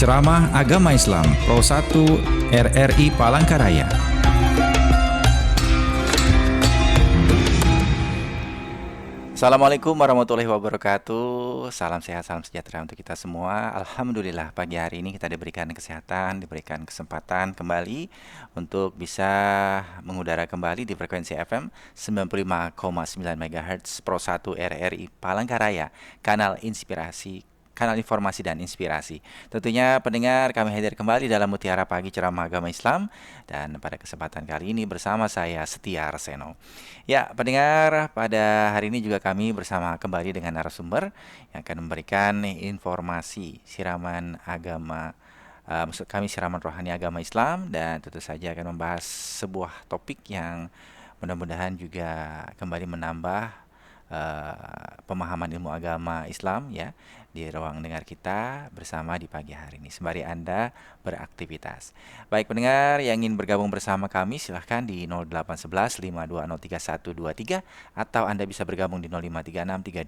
Ceramah Agama Islam Pro 1 RRI Palangkaraya. Assalamualaikum warahmatullahi wabarakatuh. Salam sehat, salam sejahtera untuk kita semua. Alhamdulillah pagi hari ini kita diberikan kesehatan, diberikan kesempatan kembali untuk bisa mengudara kembali di frekuensi FM 95,9 MHz Pro 1 RRI Palangkaraya, kanal informasi dan inspirasi. Tentunya pendengar, kami hadir kembali dalam Mutiara Pagi Ceramah Agama Islam, dan pada kesempatan kali ini bersama saya Setia Arseno. Ya, pendengar, pada hari ini juga kami bersama kembali dengan narasumber yang akan memberikan informasi siraman agama, maksud kami siraman rohani agama Islam, dan tentu saja akan membahas sebuah topik yang mudah-mudahan juga kembali menambah pemahaman ilmu agama Islam ya di ruang dengar kita bersama di pagi hari ini sembari Anda beraktivitas. Baik pendengar yang ingin bergabung bersama kami silahkan di 0811 5203123 atau Anda bisa bergabung di 0536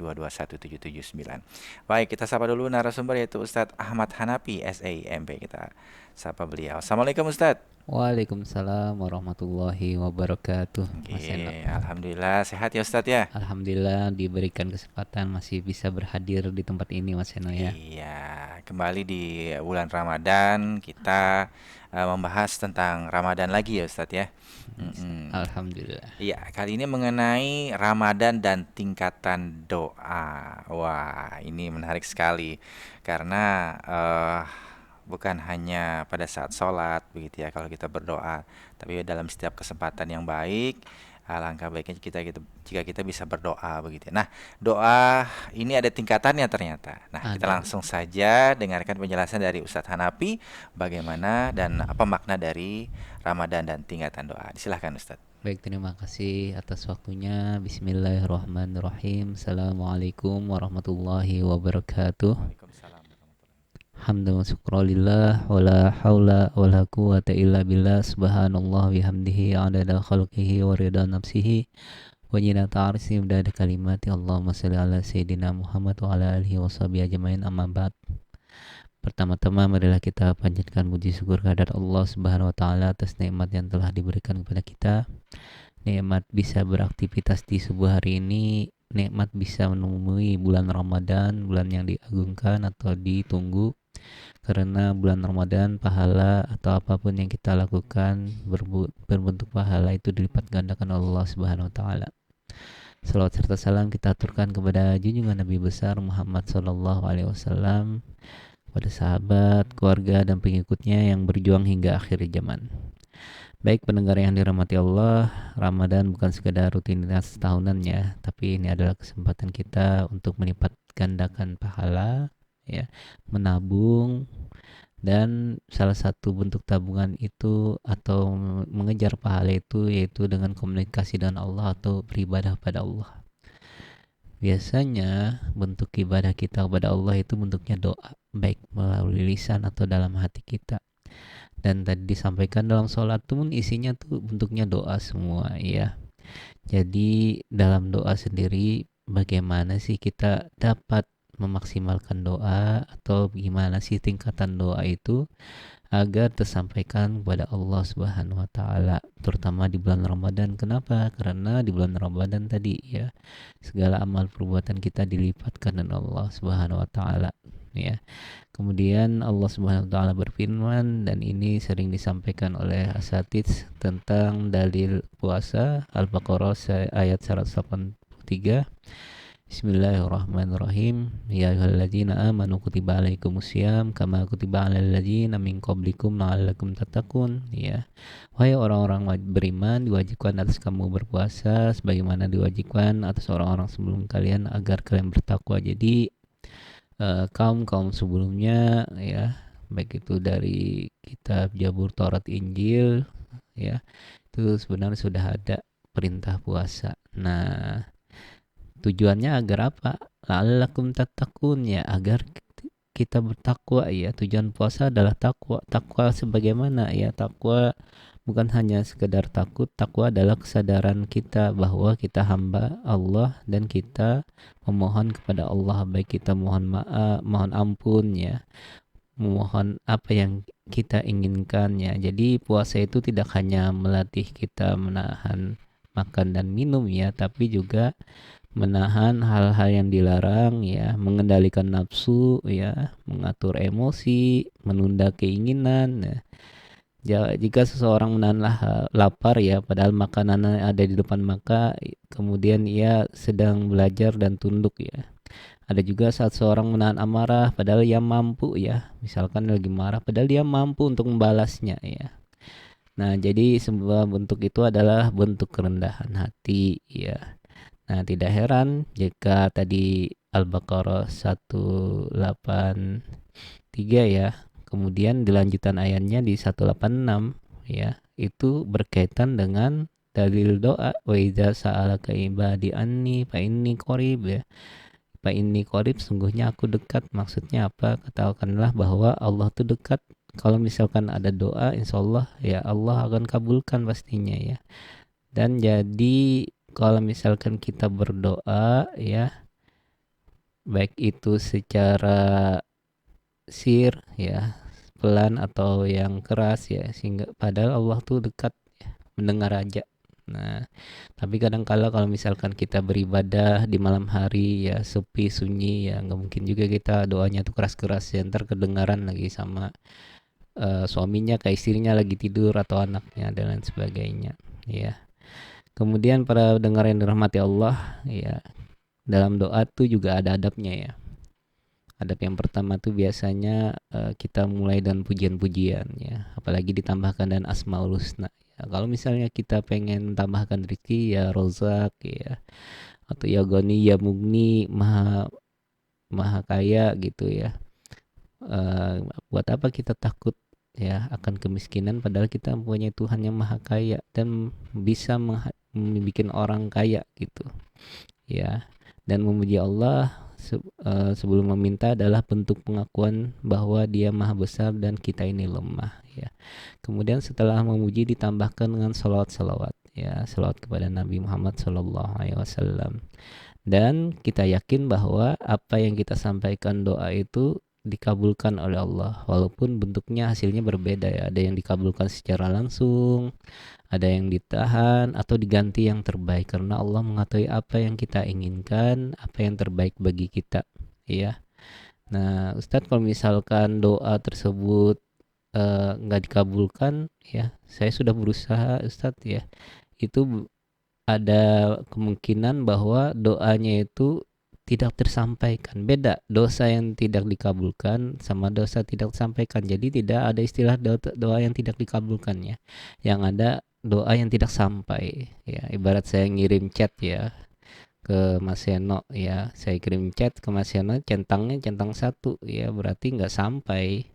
3221 779. Baik, kita sapa dulu narasumber yaitu Ustadz Ahmad Hanafi SAIMB. Kita sapa beliau. Assalamualaikum Ustadz. Waalaikumsalam warahmatullahi wabarakatuh. Mas Eno. Alhamdulillah sehat ya Ustadz ya. Alhamdulillah diberikan kesempatan masih bisa berhadir di tempat ini Mas Eno ya. Iya, kembali di bulan Ramadan kita membahas tentang Ramadan lagi ya Ustadz ya. Alhamdulillah. Iya, kali ini mengenai Ramadan dan tingkatan doa. Wah, ini menarik sekali karena bukan hanya pada saat sholat begitu ya kalau kita berdoa, tapi dalam setiap kesempatan yang baik, alangkah baiknya jika kita bisa berdoa begitu ya. Nah, doa ini ada tingkatannya ternyata. Nah, kita langsung saja dengarkan penjelasan dari Ustadz Hanafi bagaimana dan apa makna dari Ramadan dan tingkatan doa. Silakan Ustadz. Baik, terima kasih atas waktunya. Bismillahirrahmanirrahim. Assalamualaikum warahmatullahi wabarakatuh. Hamdan wa syukralillah wa la hawla wa la quwwata illa billah. Subhanallah bihamdihi adada khalqihi wa rida nafsihi wa zinata arsyihi wa adada kalimati. Allahumma shalli ala sayyidina Muhammad wa ala alihi wa sahbihi ajmain, amma ba'd. Pertama-tama marilah kita panjatkan puji syukur kehadirat Allah Subhanahu wa taala atas nikmat yang telah diberikan kepada kita. Nikmat bisa beraktivitas di subuh hari ini, nikmat bisa menemui bulan Ramadan, bulan yang diagungkan atau ditunggu. Karena bulan Ramadan, pahala atau apapun yang kita lakukan berbentuk pahala itu dilipat gandakan Allah Subhanahu wa taala. Salawat serta salam kita aturkan kepada junjungan Nabi besar Muhammad sallallahu alaihi wasallam, kepada sahabat, keluarga dan pengikutnya yang berjuang hingga akhir zaman. Baik pendengar yang dirahmati Allah, Ramadan bukan sekedar rutinitas tahunannya, tapi ini adalah kesempatan kita untuk melipat gandakan pahala, ya, menabung, dan salah satu bentuk tabungan itu atau mengejar pahala itu yaitu dengan komunikasi dengan Allah atau beribadah pada Allah. Biasanya bentuk ibadah kita kepada Allah itu bentuknya doa, baik melalui lisan atau dalam hati kita. Dan tadi disampaikan dalam sholat pun isinya tuh bentuknya doa semua ya. Jadi dalam doa sendiri bagaimana sih kita dapat memaksimalkan doa atau gimana sih tingkatan doa itu agar tersampaikan kepada Allah Subhanahu wa taala, terutama di bulan Ramadan. Kenapa? Karena di bulan Ramadan tadi ya segala amal perbuatan kita dilipatkan dengan Allah Subhanahu wa taala ya. Kemudian Allah Subhanahu wa taala berfirman, dan ini sering disampaikan oleh asatidz tentang dalil puasa, Al-Baqarah ayat 183. Bismillahirrahmanirrahim. Ya ayyuhalladzina amanu kutiba alaikumusiyam kama kutiba alal ladzina min qablikum la'allakum tattaqun. Ya. Wahai orang-orang beriman, diwajibkan atas kamu berpuasa sebagaimana diwajibkan atas orang-orang sebelum kalian agar kalian bertakwa. Jadi kaum sebelumnya ya, baik itu dari kitab Zabur, Taurat, Injil ya, itu sebenarnya sudah ada perintah puasa. Nah, tujuannya agar apa? La'allakum tattaqun, ya, agar kita bertakwa ya. Tujuan puasa adalah takwa. Takwa sebagaimana ya? Takwa bukan hanya sekedar takut. Takwa adalah kesadaran kita bahwa kita hamba Allah dan kita memohon kepada Allah, baik kita mohon maaf, mohon ampun ya, memohon apa yang kita inginkan ya. Jadi puasa itu tidak hanya melatih kita menahan makan dan minum ya, tapi juga menahan hal-hal yang dilarang ya, mengendalikan nafsu ya, mengatur emosi, menunda keinginan ya. Jika seseorang menahan lapar ya, padahal makanan ada di depan maka, kemudian ia sedang belajar dan tunduk ya. Ada juga saat seorang menahan amarah padahal ia mampu ya. Misalkan lagi marah padahal dia mampu untuk membalasnya ya. Nah, jadi sebuah bentuk itu adalah bentuk kerendahan hati ya. Nah, tidak heran jika tadi Al-Baqarah 183 ya. Kemudian dilanjutan ayatnya di 186 ya. Itu berkaitan dengan dalil doa wa idza sa'alaka ibadi anni fa inni qarib ya. Fa inni qarib, sungguhnya aku dekat. Maksudnya apa? Katakanlah bahwa Allah tuh dekat. Kalau misalkan ada doa, insya Allah ya Allah akan kabulkan pastinya ya. Dan jadi kalau misalkan kita berdoa ya, baik itu secara sir ya, pelan atau yang keras ya, sehingga padahal Allah tuh dekat ya, mendengar aja. Nah, tapi kadang kala kalau misalkan kita beribadah di malam hari ya, sepi sunyi ya, nggak mungkin juga kita doanya tuh keras-keras ya, ntar kedengaran lagi sama suaminya, kayak istrinya lagi tidur atau anaknya dan lain sebagainya ya. Kemudian para pendengar yang dirahmati Allah ya, dalam doa tuh juga ada adabnya ya. Adab yang pertama tuh biasanya kita mulai dengan pujian-pujian ya, apalagi ditambahkan dan asmaul husna ya. Kalau misalnya kita pengen tambahkan rezeki ya rozak ya, atau ya goni ya mugni, maha maha kaya gitu ya. Buat apa kita takut ya akan kemiskinan padahal kita mempunyai Tuhan yang maha kaya dan bisa membuat orang kaya gitu ya. Dan memuji Allah sebelum meminta adalah bentuk pengakuan bahwa dia maha besar dan kita ini lemah ya. Kemudian setelah memuji ditambahkan dengan salawat-salawat ya, salawat kepada Nabi Muhammad SAW. Dan kita yakin bahwa apa yang kita sampaikan doa itu dikabulkan oleh Allah, walaupun bentuknya hasilnya berbeda ya. Ada yang dikabulkan secara langsung, ada yang ditahan atau diganti yang terbaik, karena Allah mengetahui apa yang kita inginkan, apa yang terbaik bagi kita ya. Nah, Ustadz, kalau misalkan doa tersebut nggak dikabulkan ya, saya sudah berusaha Ustadz ya, itu ada kemungkinan bahwa doanya itu tidak tersampaikan. Beda dosa yang tidak dikabulkan sama dosa tidak tersampaikan. Jadi tidak ada istilah doa yang tidak dikabulkan ya. Yang ada doa yang tidak sampai ya. Ibarat saya ngirim chat ya ke Mas Seno ya, saya kirim chat ke Mas Seno, centangnya centang satu ya, berarti nggak sampai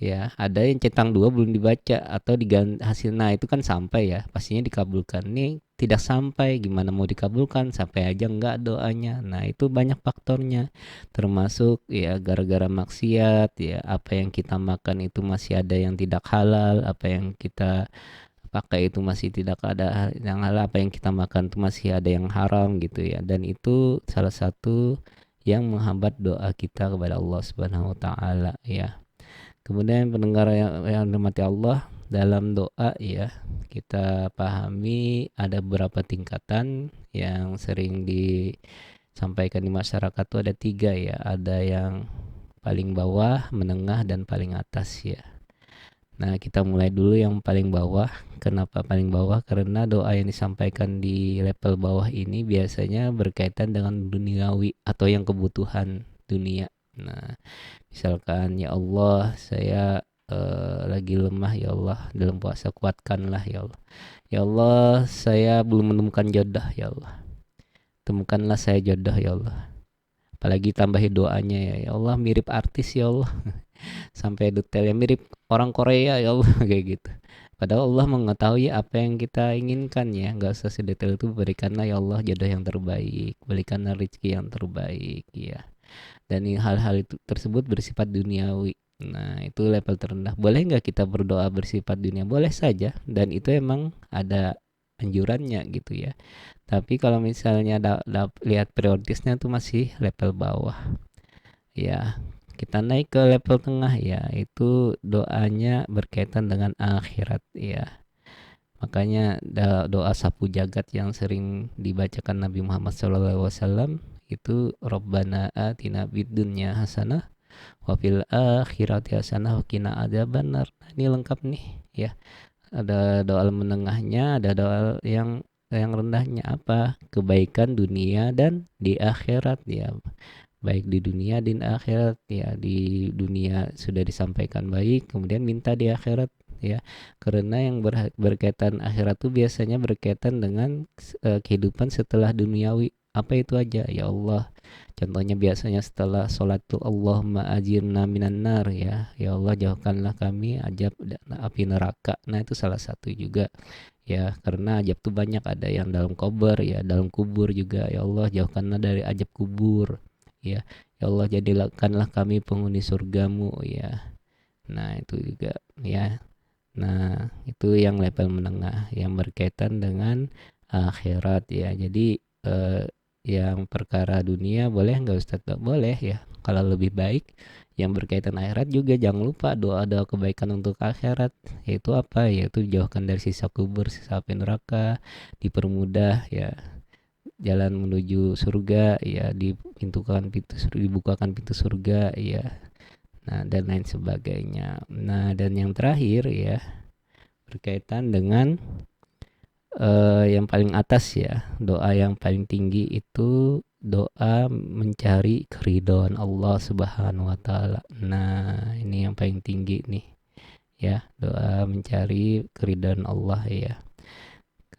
ya. Ada yang centang dua belum dibaca atau diganti hasil, nah itu kan sampai ya, pastinya dikabulkan. Ini tidak sampai, gimana mau dikabulkan, sampai aja enggak doanya. Nah itu banyak faktornya, termasuk ya gara-gara maksiat ya, apa yang kita makan itu masih ada yang tidak halal, apa yang kita pakai itu masih tidak ada yang halal, apa yang kita makan itu masih ada yang haram gitu ya. Dan itu salah satu yang menghambat doa kita kepada Allah Subhanahu wa taala ya. Kemudian pendengar yang dirahmati Allah, dalam doa ya, kita pahami ada beberapa tingkatan yang sering disampaikan di masyarakat tuh, ada tiga ya. Ada yang paling bawah, menengah, dan paling atas ya. Nah, kita mulai dulu yang paling bawah. Kenapa paling bawah? Karena doa yang disampaikan di level bawah ini biasanya berkaitan dengan duniawi atau yang kebutuhan dunia. Nah, misalkan ya Allah, saya lagi lemah ya Allah, dalam puasa kuatkanlah ya Allah. Ya Allah, saya belum menemukan jodoh ya Allah. Temukanlah saya jodoh ya Allah. Apalagi tambahin doanya ya Allah, mirip artis ya Allah. Sampai detailnya mirip orang Korea ya Allah kayak gitu. Padahal Allah mengetahui apa yang kita inginkan ya, nggak usah sedetail itu. Berikanlah ya Allah jodoh yang terbaik, berikanlah rezeki yang terbaik ya. Dan hal-hal itu tersebut bersifat duniawi. Nah itu level terendah. Boleh nggak kita berdoa bersifat dunia? Boleh saja, dan itu emang ada anjurannya gitu ya. Tapi kalau misalnya lihat prioritasnya tuh masih level bawah ya. kita naik ke level tengah ya, itu doanya berkaitan dengan akhirat ya. Makanya doa sapu jagat yang sering dibacakan Nabi Muhammad SAW itu Rabbana atina fid dunya hasanah wa fil akhirati hasanah wa qina adzabannar. Nah, ini lengkap nih ya. Ada doa menengahnya, ada doa yang rendahnya apa? Kebaikan dunia dan di akhirat ya. Baik di dunia dan akhirat ya. Di dunia sudah disampaikan baik, kemudian minta di akhirat ya. Karena yang berkaitan akhirat itu biasanya berkaitan dengan kehidupan setelah duniawi. Apa itu aja ya Allah? Contohnya biasanya setelah sholat tuh Allahumma ajirna minan nar ya. Ya Allah jauhkanlah kami ajab api neraka. Nah itu salah satu juga ya, karena ajab tuh banyak, ada yang dalam kubur ya, dalam kubur juga ya Allah jauhkanlah dari ajab kubur ya. Ya Allah jadikanlah kami penghuni surgamu ya. Nah itu juga ya. Nah itu yang level menengah yang berkaitan dengan akhirat ya. Jadi yang perkara dunia boleh nggak Ustadz? Nggak boleh ya. Kalau lebih baik yang berkaitan akhirat juga jangan lupa doa-doa kebaikan untuk akhirat. Yaitu apa? Yaitu jauhkan dari siksa kubur, siksa api neraka, dipermudah ya jalan menuju surga ya, dibukakan pintu surga ya. Nah dan lain sebagainya. Nah dan yang terakhir ya berkaitan dengan yang paling atas ya, doa yang paling tinggi itu doa mencari keridhaan Allah Subhanahu wa taala. Nah, ini yang paling tinggi nih ya, doa mencari keridhaan Allah ya.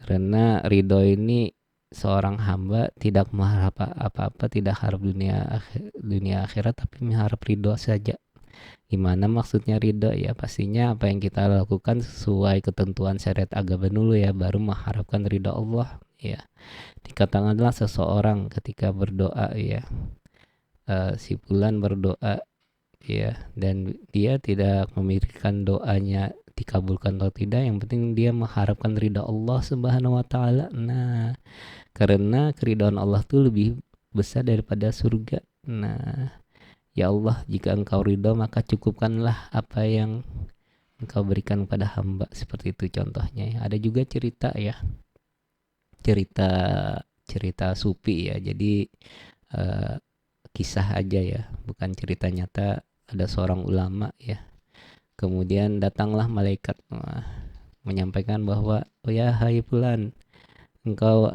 Karena ridho ini seorang hamba tidak mengharap apa-apa, tidak harap dunia akhirat tapi mengharap ridho saja. Gimana maksudnya ridho ya? Pastinya apa yang kita lakukan sesuai ketentuan syariat agama dulu ya, baru mengharapkan ridho Allah ya. Dikatakanlah seseorang ketika berdoa ya, si fulan berdoa ya, dan dia tidak memikirkan doanya dikabulkan atau tidak, yang penting dia mengharapkan ridho Allah Subhanahu wa taala. Nah, karena keridhaan Allah tuh lebih besar daripada surga. Nah, ya Allah, jika engkau ridho maka cukupkanlah apa yang engkau berikan pada hamba. Seperti itu contohnya ya. Ada juga cerita ya, cerita cerita sufi ya. Jadi eh, kisah aja ya, bukan cerita nyata. Ada seorang ulama ya, kemudian datanglah malaikat menyampaikan bahwa oh ya hai fulan, engkau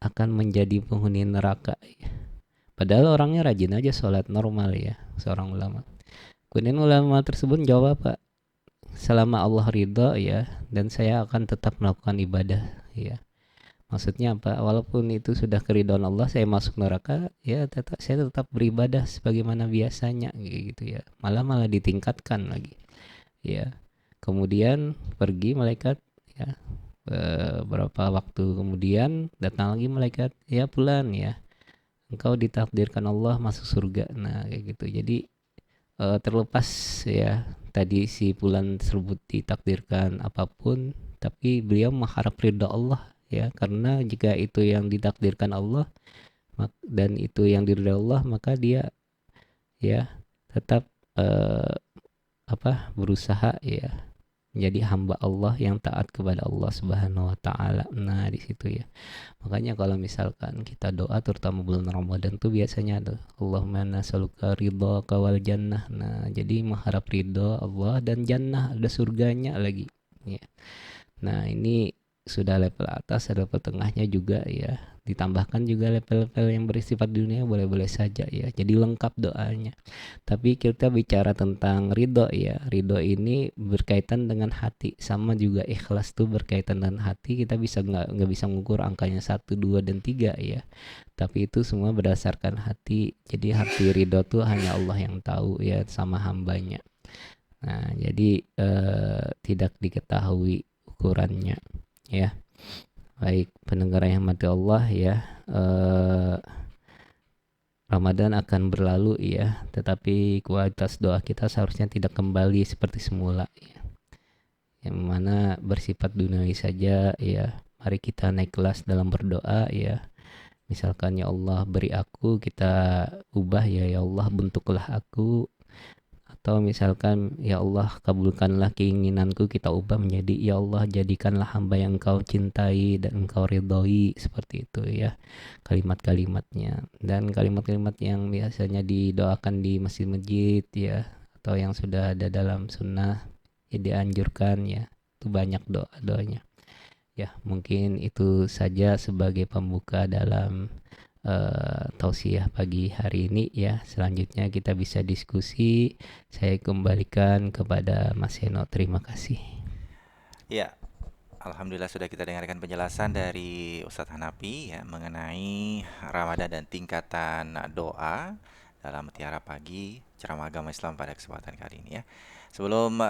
akan menjadi penghuni neraka ya. Padahal orangnya rajin aja sholat normal ya, seorang ulama. Kemudian ulama tersebut jawab, Pak, selama Allah ridho ya, dan saya akan tetap melakukan ibadah ya. Maksudnya apa? Walaupun itu sudah keridhaan Allah, saya masuk neraka, ya saya tetap beribadah sebagaimana biasanya gitu ya. Malah ditingkatkan lagi. Ya. Kemudian pergi malaikat ya. Beberapa waktu kemudian datang lagi malaikat, ya pulang ya. Engkau ditakdirkan Allah masuk surga. Nah, kayak gitu. Jadi terlepas ya tadi si Fulan tersebut ditakdirkan apapun, tapi beliau mengharap ridha Allah ya, karena jika itu yang ditakdirkan Allah dan itu yang diridhai Allah, maka dia ya tetap eh, berusaha ya menjadi hamba Allah yang taat kepada Allah Subhanahu wa taala. Nah, di situ ya. Makanya kalau misalkan kita doa terutama bulan Ramadan tuh biasanya tuh Allahumma nas'aluka ridhaka wal jannah. Nah, jadi mengharap ridho Allah dan jannah, ada surganya lagi ya. Nah, ini sudah level atas, ada level tengahnya juga ya. Ditambahkan juga level-level yang bersifat dunia boleh-boleh saja ya. Jadi lengkap doanya. Tapi kita bicara tentang ridho ya. Ridho ini berkaitan dengan hati, sama juga ikhlas tuh berkaitan dengan hati. Kita bisa nggak bisa mengukur angkanya 1, 2, dan 3 ya. Tapi itu semua berdasarkan hati. Jadi hati ridho tuh hanya Allah yang tahu ya, sama hambanya. Nah, jadi tidak diketahui ukurannya ya. Baik pendengar yang mati Allah ya, Ramadan akan berlalu ya, tetapi kualitas doa kita seharusnya tidak kembali seperti semula ya, yang mana bersifat duniawi saja ya. Mari kita naik kelas dalam berdoa ya. Misalkan ya Allah beri aku, kita ubah ya, ya Allah bentuklah aku Atau misalkan ya Allah kabulkanlah keinginanku, kita ubah menjadi ya Allah jadikanlah hamba yang Engkau cintai dan Engkau ridhoi, seperti itu ya kalimat-kalimatnya. Dan kalimat-kalimat yang biasanya didoakan di masjid-masjid ya, atau yang sudah ada dalam sunnah ya dianjurkan ya, itu banyak doa-doanya ya. Mungkin itu saja sebagai pembuka dalam tausiah pagi hari ini ya. Selanjutnya kita bisa diskusi. Saya kembalikan kepada Mas Heno. Terima kasih. Ya, alhamdulillah sudah kita dengarkan penjelasan dari Ustadz Hanafi ya mengenai Ramadan dan tingkatan doa dalam Mutiara Pagi ceramah agama Islam pada kesempatan kali ini ya. Sebelum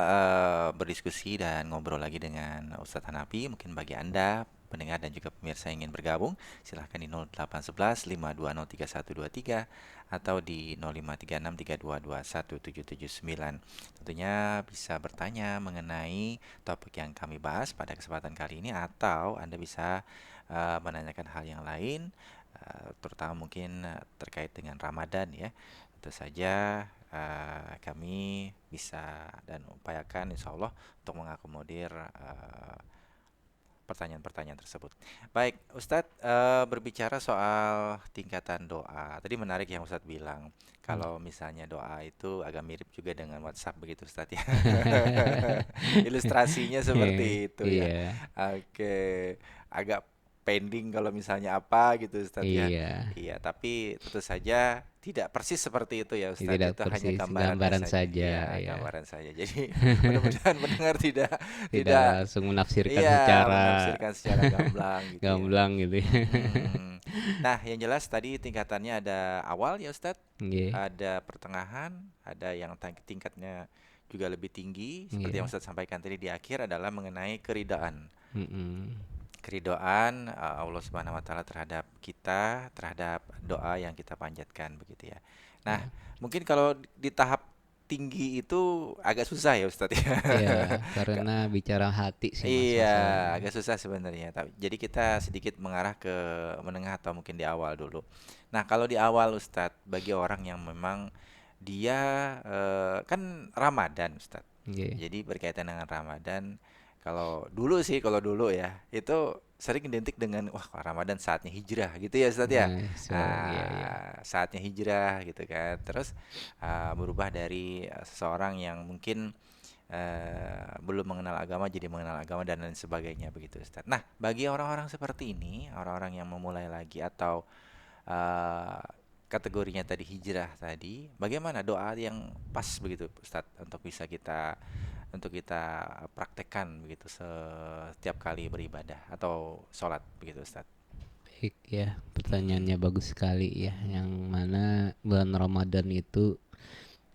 berdiskusi dan ngobrol lagi dengan Ustadz Hanafi, mungkin bagi Anda pendengar dan juga pemirsa yang ingin bergabung, silahkan di 0811 520 3123 atau di 0536 3221 779. Tentunya bisa bertanya mengenai topik yang kami bahas pada kesempatan kali ini, atau Anda bisa menanyakan hal yang lain, terutama mungkin terkait dengan Ramadan ya. Tentu saja kami bisa dan upayakan insya Allah untuk mengakomodir pertanyaan-pertanyaan tersebut. Baik, Ustadz, berbicara soal tingkatan doa. Tadi menarik yang Ustadz bilang, kalau misalnya doa itu agak mirip juga dengan WhatsApp begitu, Ustadz ya. Ilustrasinya seperti itu ya. Iya, Oke, agak pending kalau misalnya apa gitu, Ustadz ya. iya. Iya, tapi tentu saja tidak persis seperti itu ya, Ustadz. Tidak Itu hanya persis, gambarannya gambaran saja. saja Iya, ya. gambaran saja. Jadi mudah-mudahan pendengar tidak Tidak tidak langsung menafsirkan iya, secara menafsirkan secara gamblang gitu ya. gamblang gitu ya. Mm-mm. Nah, yang jelas tadi tingkatannya ada awal ya Ustadz, Nggih, ada pertengahan, ada yang tingkatnya juga lebih tinggi. Seperti yang iya. Ustadz sampaikan tadi di akhir adalah mengenai keridaan. Mm-mm. Keridaan Allah Subhanahu wa taala terhadap kita, terhadap doa yang kita panjatkan begitu ya. Nah, Ya. mungkin kalau di tahap tinggi itu agak susah ya Ustadz ya. Iya, karena bicara hati sih Mas Iya, masalahnya. agak susah sebenarnya. Jadi kita sedikit mengarah ke menengah atau mungkin di awal dulu. Nah, kalau di awal Ustadz, bagi orang yang memang dia kan Ramadan Ustadz. Nggih. Jadi berkaitan dengan Ramadan, kalau dulu ya, itu sering identik dengan wah Ramadan saatnya hijrah gitu ya Ustadz ya. Nah, iya iya. Saatnya hijrah gitu kan. Terus berubah dari seseorang yang mungkin belum mengenal agama jadi mengenal agama dan lain sebagainya begitu Ustaz. Nah, bagi orang-orang seperti ini, orang-orang yang memulai lagi atau eh, kategorinya tadi hijrah tadi, bagaimana doa yang pas begitu Ustaz untuk kita praktekkan begitu setiap kali beribadah atau sholat begitu Ustaz. Baik ya, pertanyaannya bagus sekali ya. Yang mana bulan Ramadan itu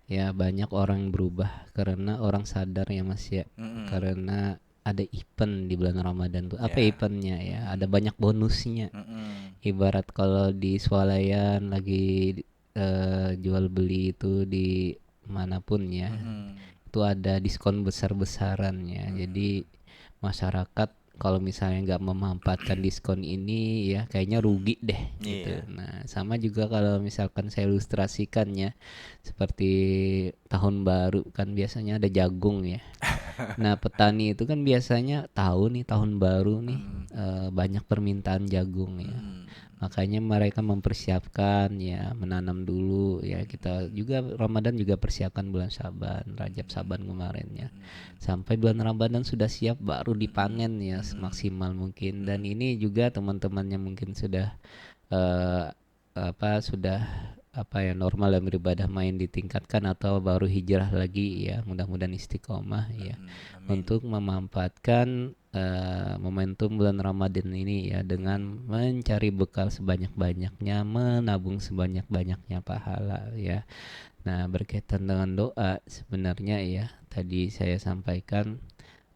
ya banyak orang yang berubah karena orang sadar ya Mas ya. Mm-mm. Karena ada event di bulan Ramadan tuh. Apa Ya. eventnya ya? Ada Mm-mm. banyak bonusnya. Mm-mm. Ibarat kalau di swalayan lagi jual beli itu di manapun ya, Mm-mm. itu ada diskon besar-besarannya. Jadi Mm-mm. masyarakat kalau misalnya nggak memanfaatkan diskon ini ya kayaknya rugi deh gitu. Iya. Nah sama juga kalau misalkan saya ilustrasikannya seperti tahun baru kan biasanya ada jagung ya. Nah petani itu kan biasanya tahu nih tahun baru nih Mm-mm. banyak permintaan jagung ya. Mm-mm. Makanya mereka mempersiapkan ya, menanam dulu ya. Kita juga Ramadan juga persiapkan bulan Syaban, Rajab Saban kemarin ya. Sampai bulan Ramadan sudah siap baru dipanen ya semaksimal mungkin. Dan ini juga teman-temannya mungkin sudah eh, sudah normal dan beribadah main ditingkatkan atau baru hijrah lagi ya, mudah-mudahan istiqomah ya Amin. untuk memanfaatkan momentum bulan Ramadan ini ya dengan mencari bekal sebanyak-banyaknya, menabung sebanyak-banyaknya pahala ya. Nah, berkaitan dengan doa sebenarnya ya tadi saya sampaikan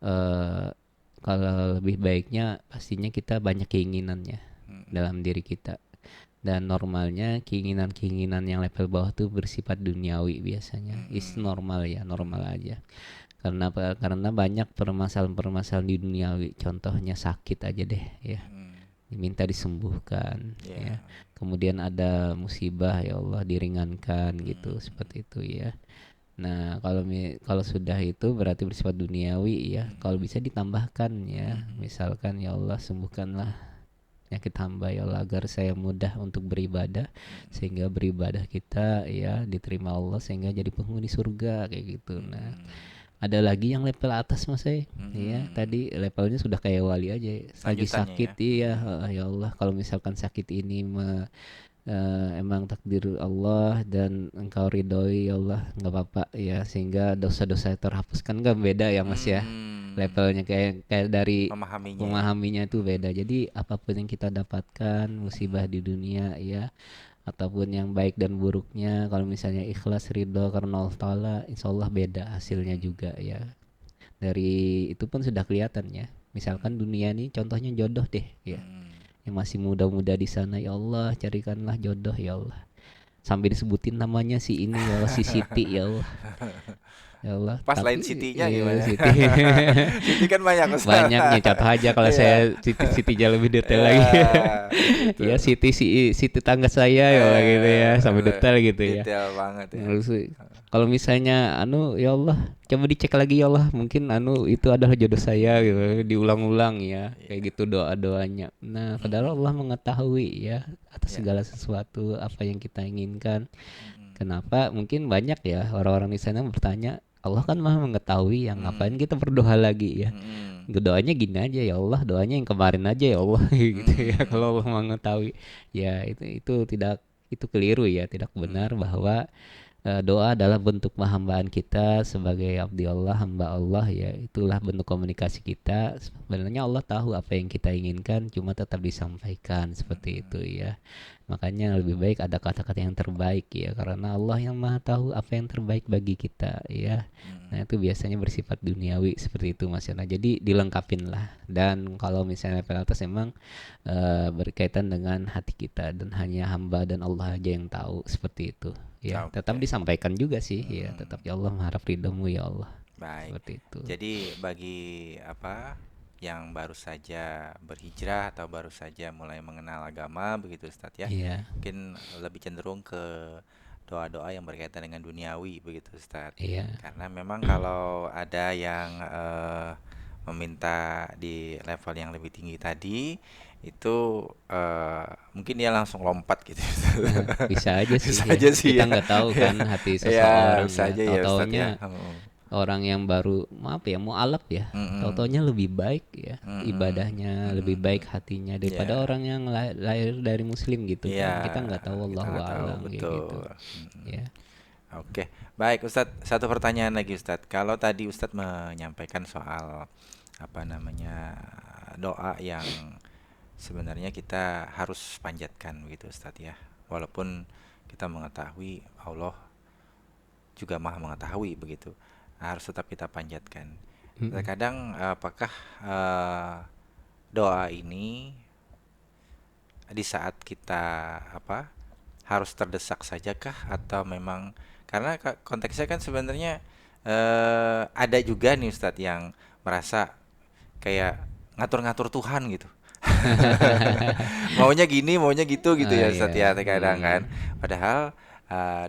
eh, kalau lebih baiknya pastinya kita banyak keinginannya dalam diri kita. Dan normalnya keinginan-keinginan yang level bawah tuh bersifat duniawi biasanya. Is normal ya, normal aja. Karena apa? Karena banyak permasalahan-permasalahan di duniawi. Contohnya sakit aja deh ya. Diminta disembuhkan Ya. ya. Kemudian ada musibah ya Allah diringankan gitu, seperti itu ya. Nah, kalau sudah itu berarti bersifat duniawi ya. Kalau bisa ditambahkan ya. Misalkan ya Allah sembuhkanlah penyakit hamba ya Allah agar saya mudah untuk beribadah sehingga beribadah kita ya diterima Allah sehingga jadi penghuni surga kayak gitu. Nah, ada lagi yang level atas Mas ya. Tadi levelnya sudah kayak wali aja. Lagi Lanjutannya sakit ya. iya ya Allah kalau misalkan sakit ini emang takdir Allah dan engkau ridhoi ya Allah nggak apa-apa ya sehingga dosa-dosa terhapuskan kan beda ya Mas ya levelnya kayak kayak dari Memahaminya ya. memahaminya itu beda jadi apapun yang kita dapatkan musibah di dunia ya ataupun yang baik dan buruknya kalau misalnya ikhlas ridho karena Allah Ta'ala insya Allah beda hasilnya juga ya dari itu pun sudah kelihatan ya misalkan dunia ini contohnya jodoh deh ya yang masih muda-muda di sana ya Allah carikanlah jodoh ya Allah sampai disebutin namanya si ini ya Allah si Siti ya Allah Pas lain tapi Siti-nya iya gimana? Siti Siti kan banyak Ustaz. banyak nih contoh aja kalau Iya. saya Siti lebih detail Ya, lagi gitu. ya Siti tangga saya ya Allah gitu ya sampai detail gitu ya. Detail banget ya. Terus kalau misalnya ya Allah coba dicek lagi ya Allah mungkin itu adalah jodoh saya gitu diulang-ulang ya kayak Iya. gitu doa-doanya. Nah padahal Allah mengetahui ya atas Ya. segala sesuatu apa yang kita inginkan. Kenapa mungkin banyak ya orang-orang di sana bertanya Allah kan maha mengetahui yang ngapain kita berdoa lagi ya. Doanya gini aja ya Allah doanya yang kemarin aja ya Allah gitu ya kalau Allah mengetahui ya itu tidak itu keliru ya tidak benar bahwa doa adalah bentuk penghambaan kita sebagai abdi Allah, hamba Allah ya. Itulah bentuk komunikasi kita. Sebenarnya Allah tahu apa yang kita inginkan, cuma tetap disampaikan seperti itu ya. Makanya lebih baik ada kata-kata yang terbaik ya, karena Allah yang Maha tahu apa yang terbaik bagi kita ya. Nah, itu biasanya bersifat duniawi seperti itu Mas Yana. Jadi dilengkapin lah. Dan kalau misalnya level atas emang berkaitan dengan hati kita dan hanya hamba dan Allah aja yang tahu seperti itu. Ya, tetap Oke. disampaikan juga sih ya, tetap ya Allah mengharap ridhomu ya Allah. Baik. Seperti itu. Jadi bagi apa yang baru saja berhijrah atau baru saja mulai mengenal agama begitu Ustadz ya. Iya, Mungkin lebih cenderung ke doa-doa yang berkaitan dengan duniawi begitu Ustadz. iya. Karena memang kalau ada yang meminta di level yang lebih tinggi tadi itu mungkin dia langsung lompat gitu. Bisa aja sih Bisa ya. aja sih Kita ya. nggak tahu Ya, kan hati ya seseorang bisa ya. aja ya Ustadz ya. Tahu-taunya orang yang baru maaf ya mau alap ya. Mm-mm. Tahu-taunya lebih baik ya Mm-mm. ibadahnya, lebih Mm-mm. baik hatinya daripada Ya, orang yang lahir dari muslim gitu iya, kan. Kita nggak tahu kita Allahu nggak tahu a'lam kayak gitu. betul. Mm-mm. Ya. Oke, baik Ustadz. Satu pertanyaan lagi Ustadz. Kalau tadi Ustadz menyampaikan soal apa namanya doa yang sebenarnya kita harus panjatkan begitu Ustadz ya. Walaupun kita mengetahui Allah juga maha mengetahui begitu, harus tetap kita panjatkan. Mm-mm. Terkadang apakah doa ini di saat kita apa harus terdesak sajakah atau memang karena konteksnya kan sebenarnya ada juga nih Ustadz yang merasa kayak ngatur-ngatur Tuhan gitu. Maunya gini, maunya gitu Ah ya Ustadz ya ya. terkadang kan. Padahal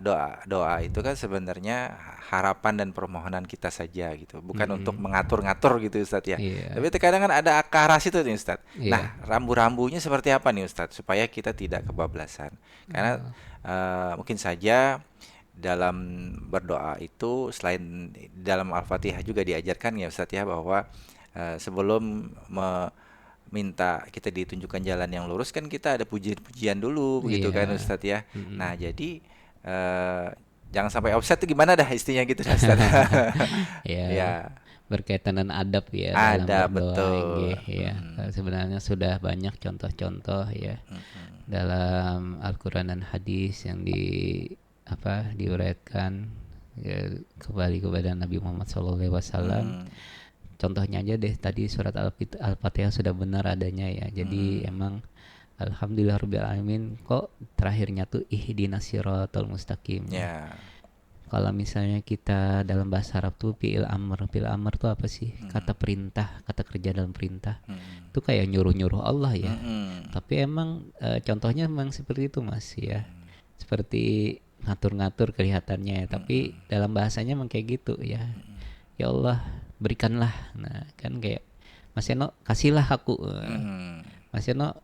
doa doa itu kan sebenarnya harapan dan permohonan kita saja gitu, bukan untuk Mm-mm. mengatur-ngatur gitu Ustadz ya. Iya. Tapi terkadang kan ada ke arah situ nih Ustadz. Iya. Nah, rambu-rambunya seperti apa nih Ustadz supaya kita tidak kebablasan? Karena mungkin saja dalam berdoa itu selain dalam Al-Fatihah juga diajarkan ya Ustadz ya bahwa sebelum minta kita ditunjukkan jalan yang lurus kan kita ada pujian-pujian dulu begitu kan Iya. Ustadz ya. Mm-mm. Nah, jadi eh, jangan sampai offset tuh gimana dah istrinya gitu dah, Ustadz. Ya, Ya, berkaitan dengan adab ya dalam ada berdoa betul. inggih ya. Sebenarnya sudah banyak contoh-contoh ya dalam Al-Qur'an dan hadis yang diuraikan ya, kembali kepada Nabi Muhammad SAW. Mm, Contohnya aja deh tadi surat Al-Fatihah sudah benar adanya ya. Jadi emang Alhamdulillahirabbil alamin kok terakhirnya tuh ihdinas siratal mustaqim ya. ya. Kalau misalnya kita dalam bahasa Arab tuh fi'il amr. Fi'il amr tuh apa sih? Kata perintah, kata kerja dalam perintah. Itu kayak nyuruh-nyuruh Allah ya. Mm-mm. Tapi emang contohnya memang seperti itu Mas ya. Seperti ngatur-ngatur kelihatannya ya, tapi dalam bahasanya emang kayak gitu ya. Ya Allah, berikanlah. Nah, kan kayak Mas Eno, kasihlah aku. Mas Eno,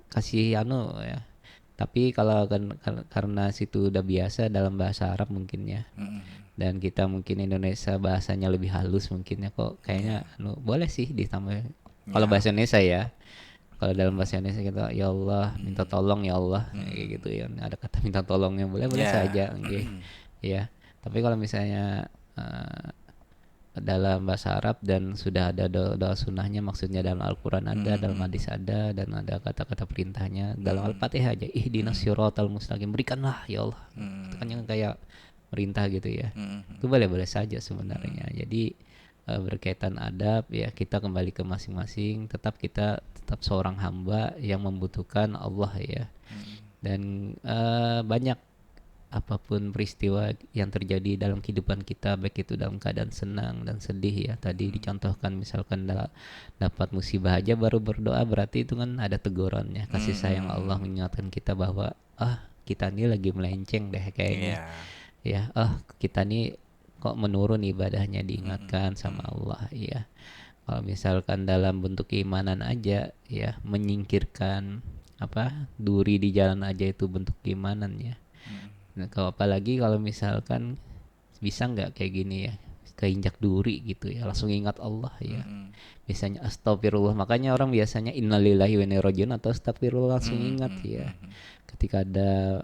kasih anu ya. Tapi kalau karena situ udah biasa dalam bahasa Arab mungkin ya. Dan kita mungkin Indonesia bahasanya lebih halus mungkin ya, kok kayaknya anu boleh sih ditambah. Kalau bahasa Indonesia ya. Kalau dalam bahasa Indonesia kita ya Allah, minta tolong ya Allah, kayak gitu ya. Ada kata minta tolongnya boleh-boleh saja, okay. Ya. Tapi kalau misalnya dalam bahasa Arab dan sudah ada doa sunahnya, maksudnya dalam Al-Quran ada, dalam hadis ada, dan ada kata-kata perintahnya dalam Al-Fatihah aja, ihdinas siratal mustaqim, berikanlah ya Allah. Itu kan yang kayak perintah gitu ya. Itu boleh-boleh saja sebenarnya. Jadi berkaitan adab ya, kita kembali ke masing-masing, kita tetap seorang hamba yang membutuhkan Allah ya. Dan banyak apapun peristiwa yang terjadi dalam kehidupan kita, baik itu dalam keadaan senang dan sedih ya, tadi dicontohkan misalkan dapat musibah aja baru berdoa, berarti itu kan ada tegurannya, kasih sayang Allah mengingatkan kita bahwa kita ini lagi melenceng deh kayaknya ya, kita nih kok menurun ibadahnya, diingatkan sama Allah ya. Kalau misalkan dalam bentuk keimanan aja ya, menyingkirkan duri di jalan aja itu bentuk keimanan ya. Nah, apalagi kalau misalkan bisa nggak kayak gini ya, keinjak duri gitu ya, langsung ingat Allah ya. Biasanya astagfirullah, makanya orang biasanya innalillahi wa inna ilaihi rajiun atau astagfirullah langsung ingat ya. Ketika ada,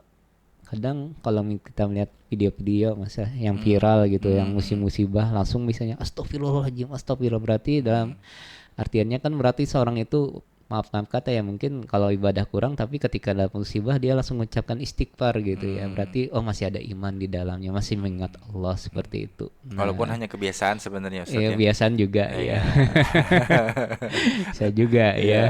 kadang kalau kita melihat video-video masa yang viral gitu, yang musibah langsung misalnya astagfirullahaladzim, astagfirullah, berarti dalam artiannya kan berarti seorang itu, maaf kata ya, mungkin kalau ibadah kurang tapi ketika ada musibah dia langsung mengucapkan istighfar gitu ya, berarti masih ada iman di dalamnya, masih mengingat Allah seperti itu. Walaupun hanya kebiasaan sebenarnya Ustaz ya. Kebiasaan juga ya. Saya juga ya.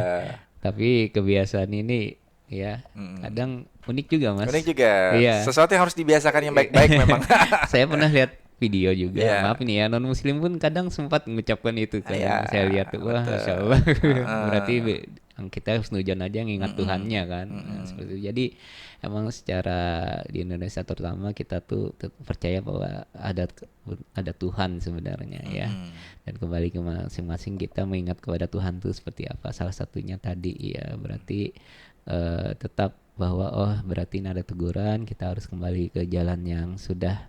Tapi kebiasaan ini ya kadang unik juga Mas. Unik juga. Sesuatu yang harus dibiasakan yang baik-baik memang. Saya pernah lihat video juga, maaf nih ya, non muslim pun kadang sempat mengucapkan itu kan. Saya lihat tuh, wah Masya Allah. Berarti kita harus nujan aja ngingat Tuhannya kan. Seperti itu. Jadi emang secara di Indonesia terutama kita tuh percaya bahwa ada Tuhan sebenarnya ya. Dan kembali ke masing-masing kita mengingat kepada Tuhan tuh seperti apa. Salah satunya tadi ya, berarti tetap bahwa berarti ini ada teguran, kita harus kembali ke jalan yang sudah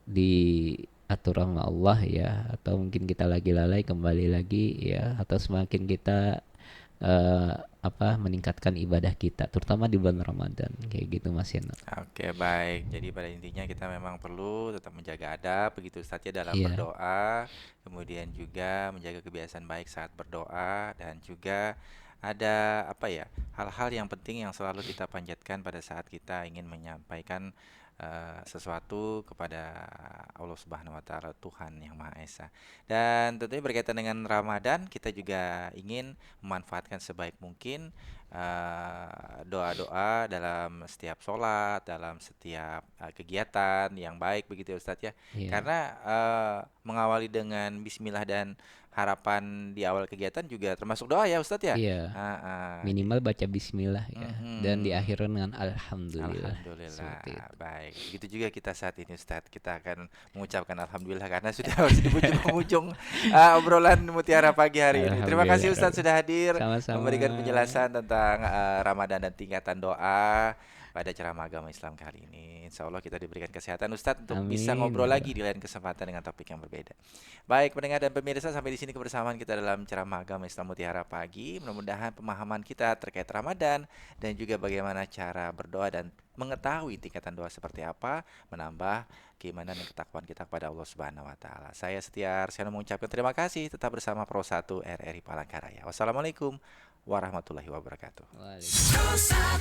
diatur sama Allah ya, atau mungkin kita lagi lalai, kembali lagi ya, atau semakin kita meningkatkan ibadah kita terutama di bulan Ramadan kayak gitu Mas Yeno. Oke, baik. Jadi pada intinya kita memang perlu tetap menjaga adab begitu Ustaz ya dalam berdoa, kemudian juga menjaga kebiasaan baik saat berdoa, dan juga ada hal-hal yang penting yang selalu kita panjatkan pada saat kita ingin menyampaikan sesuatu kepada Allah Subhanahu wa Ta'ala, Tuhan yang Maha Esa. Dan tentunya berkaitan dengan Ramadan, kita juga ingin memanfaatkan sebaik mungkin doa-doa dalam setiap sholat, dalam setiap kegiatan yang baik begitu ya Ustadz ya. Karena mengawali dengan bismillah dan harapan di awal kegiatan juga termasuk doa ya Ustadz ya. Minimal baca bismillah ya, dan diakhirkan dengan alhamdulillah. Baik, begitu juga kita saat ini Ustadz, kita akan mengucapkan alhamdulillah karena sudah harus di penghujung obrolan Mutiara pagi hari ini. Terima kasih Ustadz sudah hadir. Sama-sama. Memberikan penjelasan tentang Ramadan dan tingkatan doa pada ceramah agama Islam kali ini. Insya Allah kita diberikan kesehatan Ustadz untuk bisa ngobrol lagi di lain kesempatan dengan topik yang berbeda. Baik pendengar dan pemirsa, sampai di sini kebersamaan kita dalam ceramah agama Islam Mutiara pagi. Mudah-mudahan pemahaman kita terkait Ramadan dan juga bagaimana cara berdoa dan mengetahui tingkatan doa seperti apa menambah keimanan dan ketakwaan kita kepada Allah Subhanahu wa Ta'ala. Saya Setia Arsiano mengucapkan terima kasih. Tetap bersama Pro 1 RRI Palangkaraya. Wassalamualaikum warahmatullahi wabarakatuh. Waalaikumsalam.